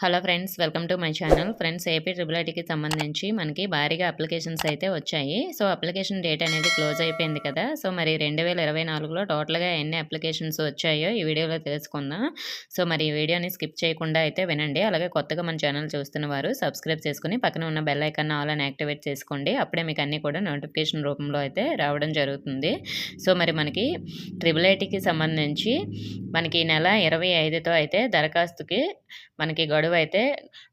Hello friends, welcome to my channel. Friends, AP triple ఐటీకి సంబంధించి మనకి భారీగా అప్లికేషన్స్ అయితే వచ్చాయి. సో అప్లికేషన్ డేట్ అనేది క్లోజ్ అయిపోయింది కదా. సో మరి 2024లో టోటల్గా ఎన్ని అప్లికేషన్స్ వచ్చాయో ఈ వీడియోలో తెలుసుకుందాం. సో మరి ఈ వీడియోని స్కిప్ చేయకుండా అయితే వినండి. అలాగే కొత్తగా మన ఛానల్ చూస్తున్న వారు సబ్స్క్రైబ్ చేసుకుని పక్కన ఉన్న బెల్ ఐకాన్ ఆల్ అని యాక్టివేట్ చేసుకోండి. అప్పుడే మీకు అన్నీ కూడా నోటిఫికేషన్ రూపంలో అయితే రావడం జరుగుతుంది. సో మరి మనకి ట్రిపుల్ ఐటీకి సంబంధించి మనకి ఈ నెల 25తో అయితే దరఖాస్తుకి మనకి గడువు అయితే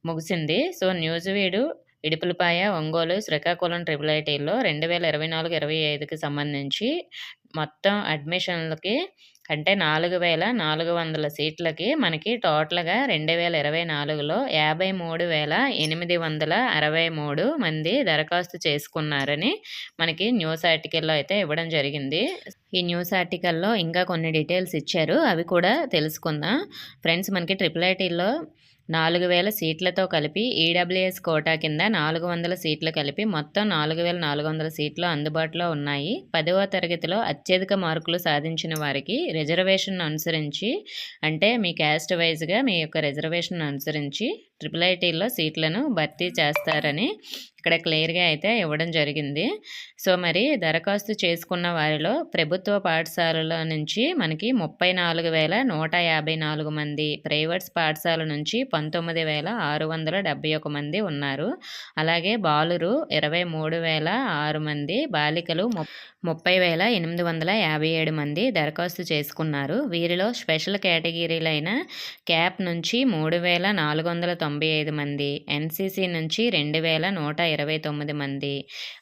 ముగిసింది. సో న్యూజివీడు, ఇడుపులపాయ, ఒంగోలు, శ్రీకాకుళం ట్రిపుల్ ఐటీల్లో 2024-25కి సంబంధించి మొత్తం అడ్మిషన్లకి అంటే 4400 సీట్లకి మనకి టోటల్గా 2024లో 53,863 మంది దరఖాస్తు చేసుకున్నారని మనకి న్యూస్ ఆర్టికల్లో అయితే ఇవ్వడం జరిగింది. ఈ న్యూస్ ఆర్టికల్లో ఇంకా కొన్ని డీటెయిల్స్ ఇచ్చారు, అవి కూడా తెలుసుకుందాం. ఫ్రెండ్స్, మనకి ట్రిపుల్ ఐటీల్లో 4000 సీట్లతో కలిపి ఈడబ్ల్యూఎస్ కోటా కింద 400 సీట్లు కలిపి మొత్తం 4400 సీట్లు అందుబాటులో ఉన్నాయి. 10వ తరగతిలో అత్యధిక మార్కులు సాధించిన వారికి రిజర్వేషన్ అనుసరించి అంటే మీ క్యాస్ట్ వైజ్గా మీ యొక్క రిజర్వేషన్ అనుసరించి ట్రిపుల్ ఐటీల్లో సీట్లను భర్తీ చేస్తారని ఇక్కడ క్లియర్గా అయితే ఇవ్వడం జరిగింది. సో మరి దరఖాస్తు చేసుకున్న వారిలో ప్రభుత్వ పాఠశాలల నుంచి మనకి 34,154 మంది, ప్రైవేట్స్ పాఠశాల నుంచి 19,671 మంది ఉన్నారు. అలాగే బాలురు 23,006 మంది, బాలికలు 30,857 మంది దరఖాస్తు చేసుకున్నారు. వీరిలో స్పెషల్ కేటగిరీలైన క్యాప్ నుంచి 3,495 మంది, ఎన్సీసీ నుంచి 2,129 మంది,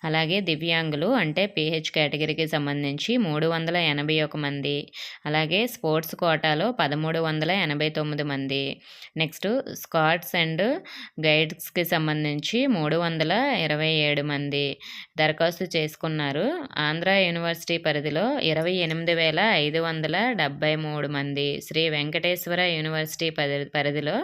అలాగే దివ్యాంగులు అంటే పీహెచ్ కేటగిరీకి సంబంధించి 381 మంది, అలాగే స్పోర్ట్స్ కోటాలో 1389 మంది, నెక్స్ట్ స్కాట్స్ అండ్ గైడ్స్కి సంబంధించి 327 మంది దరఖాస్తు చేసుకున్నారు. ఆంధ్ర యూనివర్సిటీ పరిధిలో 28,573 మంది, శ్రీ వెంకటేశ్వర యూనివర్సిటీ పరిధిలో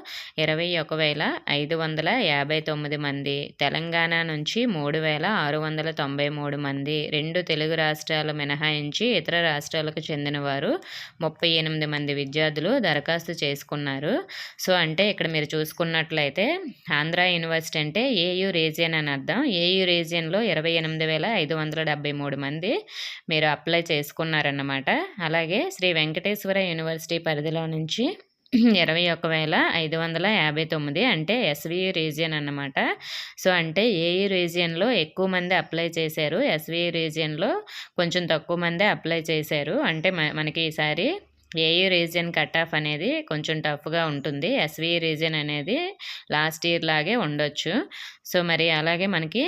21,559 మంది, తెలంగాణ నుంచి 3,693 మంది, 2 తెలుగు రాష్ట్రాలు మినహాయించి ఇతర రాష్ట్రాలకు చెందిన వారు 38 మంది విద్యార్థులు దరఖాస్తు చేసుకున్నారు. సో అంటే ఇక్కడ మీరు చూసుకున్నట్లయితే ఆంధ్ర యూనివర్సిటీ అంటే ఏయూ రీజియన్ అని అర్థం. ఏయూ రీజియన్లో 28,573 మంది మీరు అప్లై చేసుకున్నారన్నమాట. అలాగే శ్రీ వెంకటేశ్వర యూనివర్సిటీ పరిధిలో నుంచి 21,559 అంటే ఎస్వియు రీజియన్ అన్నమాట. సో అంటే ఏయూ రీజియన్లో ఎక్కువ మంది అప్లై చేశారు, ఎస్వియు రీజియన్లో కొంచెం తక్కువ మంది అప్లై చేశారు. అంటే మనకి ఈసారి ఏయూ రీజియన్ కట్ ఆఫ్ అనేది కొంచెం టఫ్గా ఉంటుంది, ఎస్వియు రీజియన్ అనేది లాస్ట్ ఇయర్ లాగే ఉండొచ్చు. సో మరి అలాగే మనకి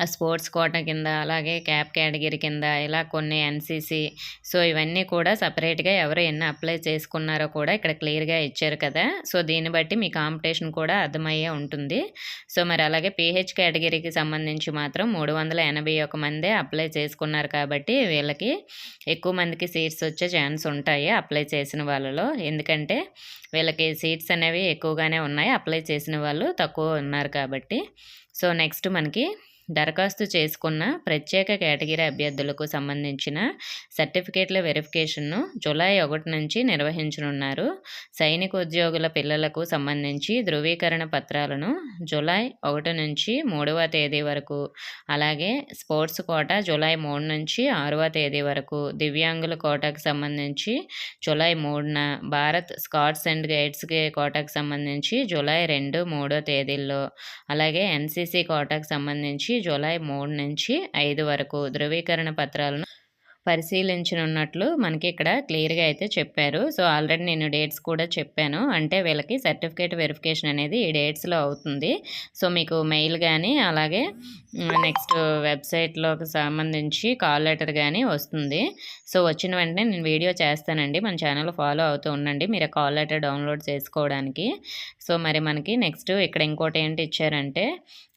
ఆ స్పోర్ట్స్ కోటా కింద, అలాగే క్యాప్ కేటగిరీ కింద ఇలా కొన్ని ఎన్సీసీ, సో ఇవన్నీ కూడా సపరేట్గా ఎవరు ఎన్ని అప్లై చేసుకున్నారో కూడా ఇక్కడ క్లియర్గా ఇచ్చారు కదా. సో దీన్ని బట్టి మీ కాంపిటీషన్ కూడా అర్థమయ్యే ఉంటుంది. సో మరి అలాగే పీహెచ్ కేటగిరీకి సంబంధించి మాత్రం 381 మందే అప్లై చేసుకున్నారు కాబట్టి వీళ్ళకి ఎక్కువ మందికి సీట్స్ వచ్చే ఛాన్స్ ఉంటాయి అప్లై చేసిన వాళ్ళలో. ఎందుకంటే వీళ్ళకి సీట్స్ అనేవి ఎక్కువగానే ఉన్నాయి, అప్లై చేసిన వాళ్ళు తక్కువ ఉన్నారు కాబట్టి. సో నెక్స్ట్ మనకి దరఖాస్తు చేసుకున్న ప్రత్యేక కేటగిరీ అభ్యర్థులకు సంబంధించిన సర్టిఫికేట్ల వెరిఫికేషన్ను జూలై 1 నుంచి నిర్వహించనున్నారు. సైనిక ఉద్యోగుల పిల్లలకు సంబంధించి ధృవీకరణ పత్రాలను జూలై 1 నుంచి 3వ తేదీ వరకు, అలాగే స్పోర్ట్స్ కోటా జూలై 3 నుంచి 6వ తేదీ వరకు, దివ్యాంగుల కోటాకు సంబంధించి జూలై 3న, భారత్ స్కాట్స్ అండ్ గైడ్స్కి కోటాకు సంబంధించి జూలై 2, 3 తేదీల్లో, అలాగే ఎన్సీసీ కోటాకు సంబంధించి జూలై 3 నుంచి 5 వరకు ధృవీకరణ పత్రాలను పరిశీలించనున్నట్లు మనకి ఇక్కడ క్లియర్గా అయితే చెప్పారు. సో ఆల్రెడీ నేను డేట్స్ కూడా చెప్పాను, అంటే వీళ్ళకి సర్టిఫికేట్ వెరిఫికేషన్ అనేది ఈ డేట్స్లో అవుతుంది. సో మీకు మెయిల్ కానీ అలాగే నెక్స్ట్ వెబ్సైట్లోకి సంబంధించి కాల్ లెటర్ కానీ వస్తుంది. సో వచ్చిన వెంటనే నేను వీడియో చేస్తానండి, మన ఛానల్ ఫాలో అవుతూ ఉండండి మీరు కాల్ లెటర్ డౌన్లోడ్ చేసుకోవడానికి. సో మరి మనకి నెక్స్ట్ ఇక్కడ ఇంకోటి ఏంటి ఇచ్చారంటే,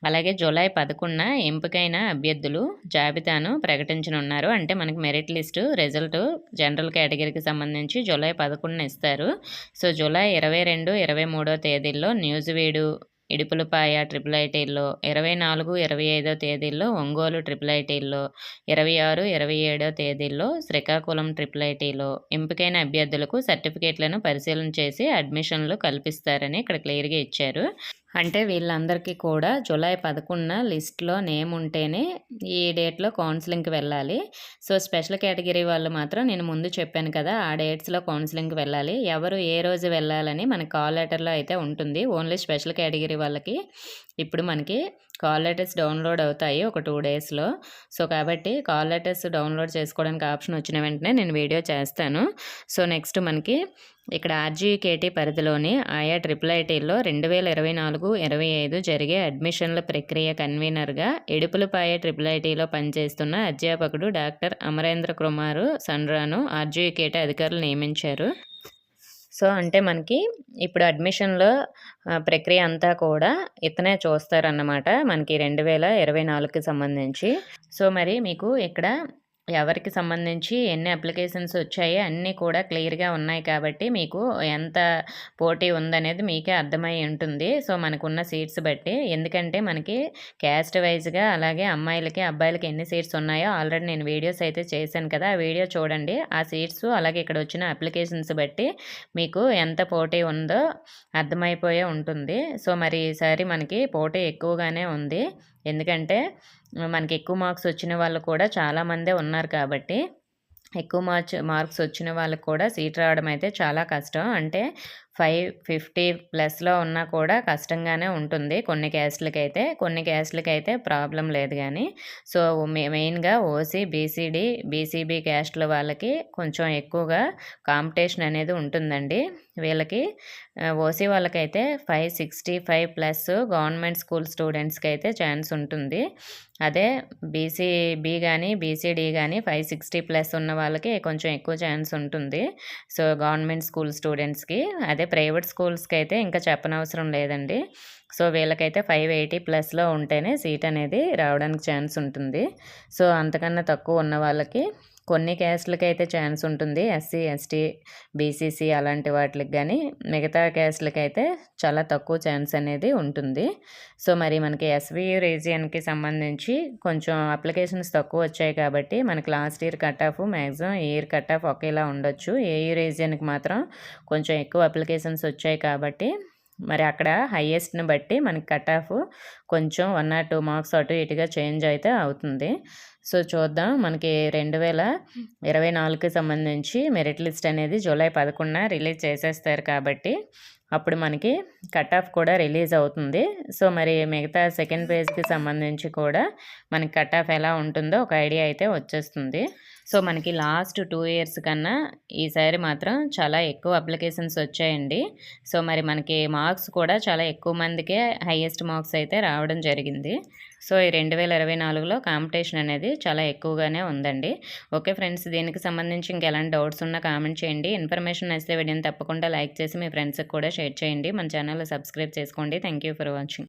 అలాగే జూలై 11న ఎంపికైన అభ్యర్థులు జాబితాను ప్రకటించనున్నారు. అంటే మనకి మెరిట్ లిస్టు రిజల్ట్ జనరల్ కేటగిరీకి సంబంధించి జూలై 11న ఇస్తారు. సో జూలై 22, 23 తేదీల్లో న్యూజివీడు, ఇడుపులపాయ ట్రిపుల్ ఐటీల్లో, 24, 25 తేదీల్లో ఒంగోలు ట్రిపుల్ ఐటీల్లో, 26, 27 తేదీల్లో శ్రీకాకుళం ట్రిపుల్ ఐటీలో ఎంపికైన అభ్యర్థులకు సర్టిఫికేట్లను పరిశీలన చేసి అడ్మిషన్లు కల్పిస్తారని ఇక్కడ క్లియర్‌గా ఇచ్చారు. అంటే వీళ్ళందరికీ కూడా జూలై 11న లిస్ట్‌లో నేమ్ ఉంటేనే ఈ డేట్‌లో కౌన్సెలింగ్‌కి వెళ్ళాలి. సో, స్పెషల్ కేటగిరీ వాళ్ళు మాత్రం నేను ముందు చెప్పాను కదా! ఆ డేట్స్‌లో కౌన్సెలింగ్‌కి వెళ్ళాలి. ఎవరు ఏ రోజు వెళ్ళాలని మనకి కాల్ లెటర్‌లో అయితే ఉంటుంది. ఓన్లీ స్పెషల్ కేటగిరీ వాళ్ళకి ఇప్పుడు మనకి కాల్ లెటర్స్ డౌన్లోడ్ అవుతాయి ఒక 2 డేస్‌లో. సో, కాబట్టి కాల్ లెటర్స్ డౌన్లోడ్ చేసుకోవడానికి ఆప్షన్ వచ్చిన వెంటనే నేను వీడియో చేస్తాను. సో, నెక్స్ట్ మనకి ఇక్కడ ఆర్జీకేటీ పరిధిలోని ఆయా ట్రిపుల్ ఐటీల్లో 2024, 25 జరిగే అడ్మిషన్ల ప్రక్రియ కన్వీనర్గా ఇడుపులపాయ ట్రిపుల్ ఐటీలో పనిచేస్తున్న అధ్యాపకుడు డాక్టర్ అమరేంద్ర కుమార్ సండ్రాను ఆర్జీకేటీ అధికారులు నియమించారు. సో, అంటే మనకి ఇప్పుడు అడ్మిషన్‌లో ప్రక్రియ అంతా కూడా ఇతనే చూస్తారన్నమాట. మనకి 2024కి సంబంధించి. సో, మరి మీకు ఇక్కడ ఎవరికి సంబంధించి ఎన్ని అప్లికేషన్స్ వచ్చాయి అన్నీ కూడా క్లియర్‌గా ఉన్నాయి కాబట్టి మీకు ఎంత పోటీ ఉందనేది మీకే అర్థమై ఉంటుంది. సో, మనకున్న సీట్స్ బట్టి. ఎందుకంటే మనకి క్యాస్ట్ వైస్‌గా అలాగే అమ్మాయిలకి, అబ్బాయిలకి ఎన్ని సీట్స్ ఉన్నాయో ఆల్రెడీ నేను వీడియోస్ అయితే చేశాను కదా! ఆ వీడియో చూడండి. ఆ సీట్స్ అలాగే ఇక్కడ వచ్చిన అప్లికేషన్స్ బట్టి మీకు ఎంత పోటీ ఉందో అర్థమైపోయే ఉంటుంది. సో, మరి ఈసారి మనకి పోటీ ఎక్కువగానే ఉంది. ఎందుకంటే మనకి ఎక్కువ మార్క్స్ వచ్చిన వాళ్ళు కూడా చాలామందే ఉన్నారు కాబట్టి ఎక్కువ మార్క్స్ వచ్చిన వాళ్ళకి కూడా సీట్ రావడం అయితే చాలా కష్టం. అంటే 550 ప్లస్‌లో ఉన్నా కూడా కష్టంగానే ఉంటుంది కొన్ని క్యాస్ట్‌లకైతే. కొన్ని క్యాస్ట్‌లకైతే ప్రాబ్లమ్ లేదు గానీ. సో, మెయిన్‌గా ఓసీ, బీసీడీ, బీసీబీ క్యాస్ట్‌ల వాళ్ళకి కొంచెం ఎక్కువగా కాంపిటీషన్ అనేది ఉంటుందండి. వీళ్ళకి ఓసీ వాళ్ళకైతే 565 ప్లస్ గవర్నమెంట్ స్కూల్ స్టూడెంట్స్‌కైతే ఛాన్స్ ఉంటుంది. అదే బీసీబీ గానీ, బీసీడీ గానీ 560 ప్లస్ ఉన్న వాళ్ళకి కొంచెం ఎక్కువ ఛాన్స్ ఉంటుంది. సో, గవర్నమెంట్ స్కూల్ స్టూడెంట్స్‌కి. అదే ప్రైవేట్ స్కూల్స్‌కైతే ఇంకా చెప్పనవసరం లేదండి. సో, వీళ్ళకైతే 580 ప్లస్‌లో ఉంటేనే సీట్ అనేది రావడానికి ఛాన్స్ ఉంటుంది. సో, అంతకన్నా తక్కువ ఉన్న వాళ్ళకి కొన్ని క్యాస్ట్‌లకైతే ఛాన్స్ ఉంటుంది. ఎస్సీ, ఎస్టీ, బీసీసీ అలాంటి వాటిలకి గానీ, మిగతా క్యాస్ట్‌లకైతే చాలా తక్కువ ఛాన్స్ అనేది ఉంటుంది. సో, మరి మనకి ఎస్‌వీయూ రీజియన్‌కి సంబంధించి కొంచెం అప్లికేషన్స్ తక్కువొచ్చాయి కాబట్టి, మనకి last year cut off maximum ఈ ఇయర్ కట్ ఆఫ్ ఒకేలా ఉండొచ్చు. ఏయూ రీజియన్‌కి మాత్రం కొంచెం ఎక్కువ అప్లికేషన్స్ వచ్చాయి కాబట్టి, మరి అక్కడ హైయెస్ట్‌ని బట్టి మనకి కట్ ఆఫ్ కొంచెం 1 ఆర్ 2 మార్క్స్ అటు ఇటుగా చేంజ్ అయితే అవుతుంది. సో, చూద్దాం. మనకి 2024కి సంబంధించి మెరిట్ లిస్ట్ అనేది జూలై 11న రిలీజ్ చేసేస్తారు కాబట్టి, అప్పుడు మనకి కట్ ఆఫ్ కూడా రిలీజ్ అవుతుంది. సో, మరి మిగతా సెకండ్ ఫేజ్‌కి సంబంధించి కూడా మనకి కట్ ఆఫ్ ఎలా ఉంటుందో ఒక ఐడియా అయితే వచ్చేస్తుంది. సో, మనకి లాస్ట్ 2 ఇయర్స్ కన్నా ఈసారి మాత్రం చాలా ఎక్కువ అప్లికేషన్స్ వచ్చాయండి. సో, మరి మనకి మార్క్స్ కూడా చాలా ఎక్కువ మందికే హైయెస్ట్ మార్క్స్ అయితే రావడం జరిగింది. సో, ఈ 2024లో కాంపిటీషన్ అనేది చాలా ఎక్కువగానే ఉందండి. ఓకే ఫ్రెండ్స్, దీనికి సంబంధించి ఇంకెలాంటి డౌట్స్ ఉన్నా కామెంట్ చేయండి. ఇన్ఫర్మేషన్ నచ్చితే వీడియోని తప్పకుండా లైక్ చేసి మీ ఫ్రెండ్స్‌కి కూడా షేర్ చేయండి. మన ఛానల్‌ని సబ్స్క్రైబ్ చేసుకోండి. Thank you for watching.